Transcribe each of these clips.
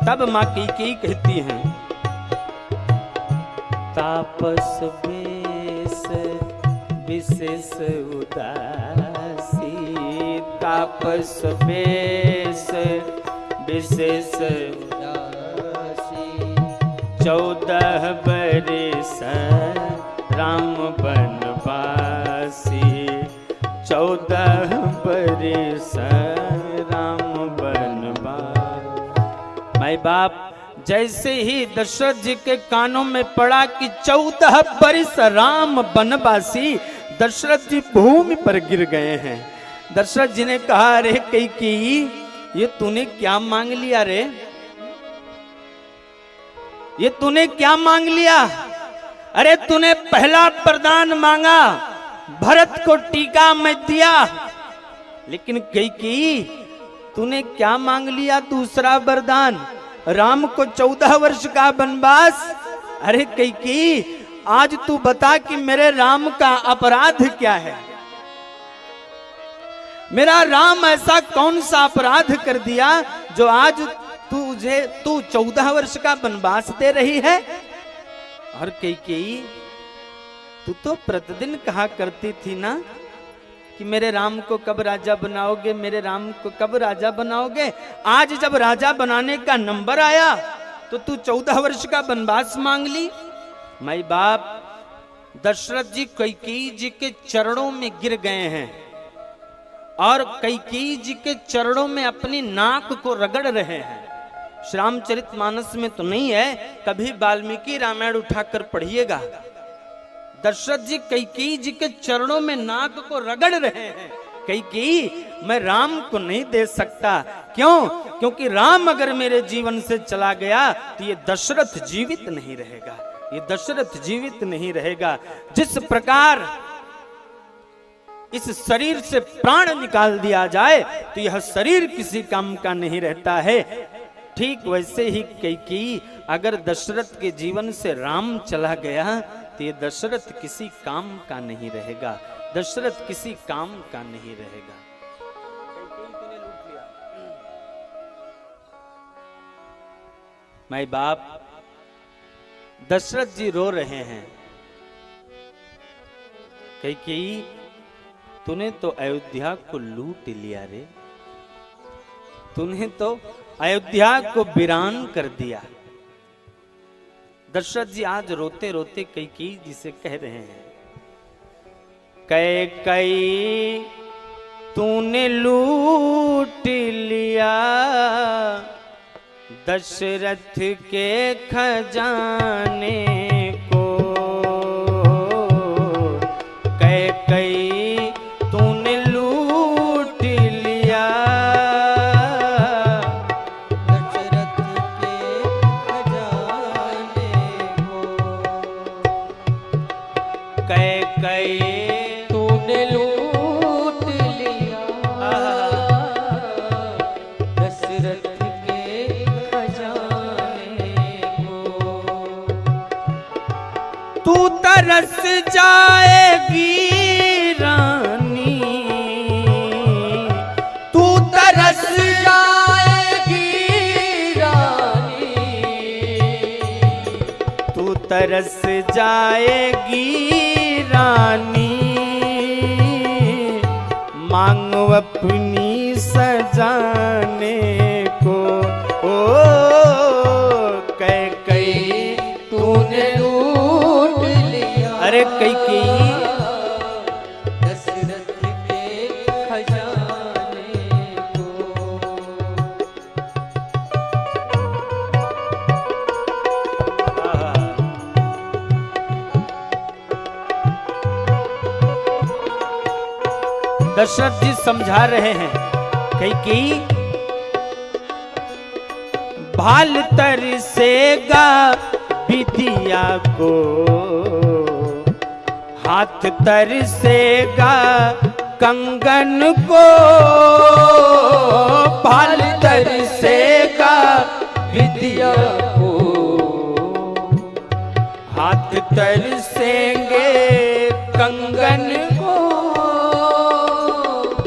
तब माँ कैकेयी कहती हैं, तापस बेस विशेष उदासी, तापस बेस विशेष उदासी, 14 बरस राम बनवासी, 14 बरस राम बनवासी। माई बाप जैसे ही दशरथ जी के कानों में पड़ा कि 14 बरस राम बनवासी, दशरथ जी भूमि पर गिर गए हैं। दशरथ जी ने कहा, अरे कैकेयी ये तूने क्या मांग लिया रे, ये तूने क्या मांग लिया? अरे तूने पहला वरदान मांगा, भरत को टीका मैं दिया, लेकिन कैकेयी तूने क्या मांग लिया दूसरा वरदान, राम को 14 वर्ष का वनवास। अरे कैकेयी आज तू बता कि मेरे राम का अपराध क्या है, मेरा राम ऐसा कौन सा अपराध कर दिया जो आज तू 14 वर्ष का वनवास दे रही है। और कैकेयी तू तो प्रतिदिन कहा करती थी ना कि मेरे राम को कब राजा बनाओगे, मेरे राम को कब राजा बनाओगे। आज जब राजा बनाने का नंबर आया तो तू 14 वर्ष का वनवास मांग ली। माई बाप दशरथ जी कैकेयी जी के चरणों में गिर गए हैं और कैकेयी जी के चरणों में अपनी नाक को रगड़ रहे हैं। श्री रामचरितमानस में तो नहीं है, कभी वाल्मीकि रामायण उठाकर पढ़िएगा। दशरथ जी कैकेयी जी के चरणों में नाक को रगड़ रहे हैं। कैकेयी मैं राम को नहीं दे सकता, क्यों? क्योंकि राम अगर मेरे जीवन से चला गया तो ये दशरथ जीवित नहीं रहेगा, ये दशरथ जीवित नहीं रहेगा। जिस प्रकार इस शरीर से प्राण निकाल दिया जाए तो यह शरीर किसी काम का नहीं रहता है, ठीक वैसे ही कैकेयी अगर दशरथ के जीवन से राम चला गया तो ये दशरथ किसी काम का नहीं रहेगा, दशरथ किसी काम का नहीं रहेगा। माई बाप दशरथ जी रो रहे हैं, कैकेयी तूने तो अयोध्या को लूट लिया रे, तूने तो अयोध्या को वीरान कर दिया। दशरथ जी आज रोते रोते कैकेयी जी से कह रहे हैं, कैकेयी तूने लूट लिया दशरथ के खजाने को, कैकेयी तूने लूट लिया दशरथ के खजाने को, कैकेयी तूने लूट लिया दशरथ के खजाने को, तू तरस जाएगी रानी, तू तरस जाएगी रानी, तू तरस जाएगी रानी, मांगो अपनी सजाने को। ओ कैकेयी तूने लूट लिया, अरे कैकेयी दशरथ के खजाने को। दशरथ जी समझा रहे हैं, कैकेयी भाल तरसेगा विदिया को, हाथ तरसेगा कंगन को, भाल तरसेगा विदिया को, हाथ तरसेंगे कंगन को,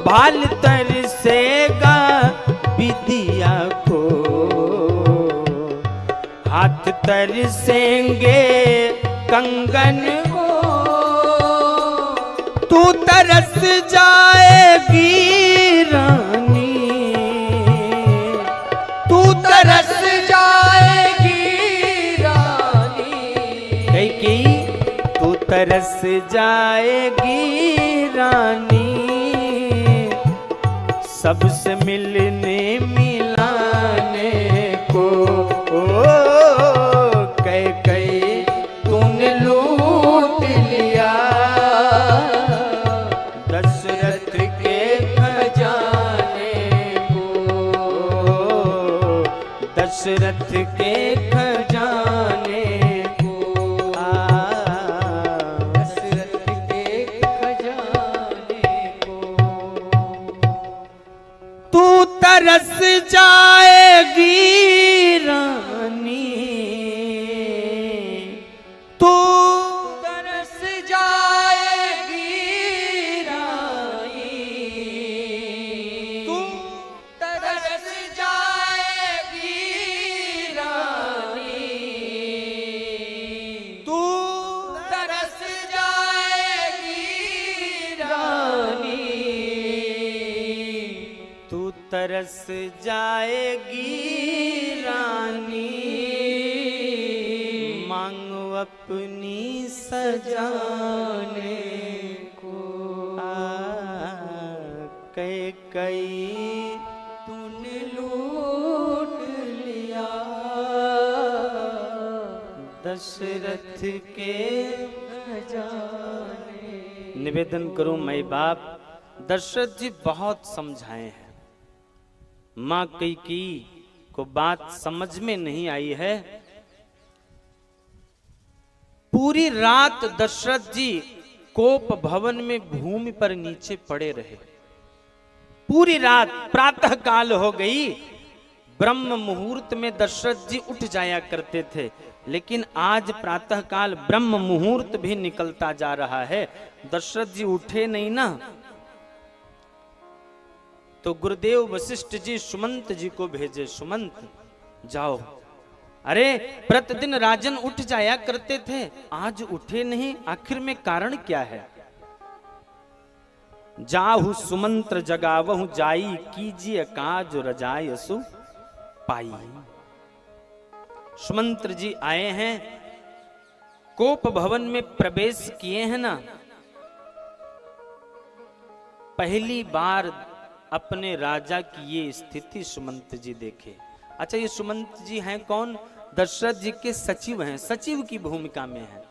भाल तरसेगा विदिया को, हाथ तरसेंगे कंगन को, तू तरस जाएगी रानी, तू तरस जाएगी रानी, कैकेयी तू तरस जाएगी रानी, सबसे मिलने मिलाने को। कैकेयी तूने लूट लिया दशरथ के खजाने को, दशरथ के खजाने को, दशरथ के खजाने को। तू तरस जाएगी रानी, तू तरस जाएगी रानी, तू तरस जाएगी रानी, तू तरस जाएगी रानी, तू तरस जाएगी रानी, मांगो अपनी सजाने को। कैकेयी तूने लूट लिया दशरथ के खजाने। निवेदन करूं मैं बाप, दशरथ जी बहुत समझाए हैं, मां कैकेयी को बात समझ में नहीं आई है। पूरी रात दशरथ जी कोप भवन में भूमि पर नीचे पड़े रहे। पूरी रात, प्रातः काल हो गई, ब्रह्म मुहूर्त में दशरथ जी उठ जाया करते थे, लेकिन आज प्रातः काल ब्रह्म मुहूर्त भी निकलता जा रहा है, दशरथ जी उठे नहीं ना। तो गुरुदेव वशिष्ठ जी सुमंत जी को भेजे, सुमंत जाओ, अरे प्रतिदिन राजन उठ जाया करते थे, आज उठे नहीं, आखिर में कारण क्या है? जाहु सुमंत्र जगावहु जाई, कीजिए काज रजायसु पाई। सुमंत्र जी आए हैं, कोप भवन में प्रवेश किए हैं ना, पहली बार अपने राजा की ये स्थिति सुमंत जी देखे। अच्छा, ये सुमंत जी हैं कौन? दशरथ जी के सचिव हैं, सचिव की भूमिका में हैं।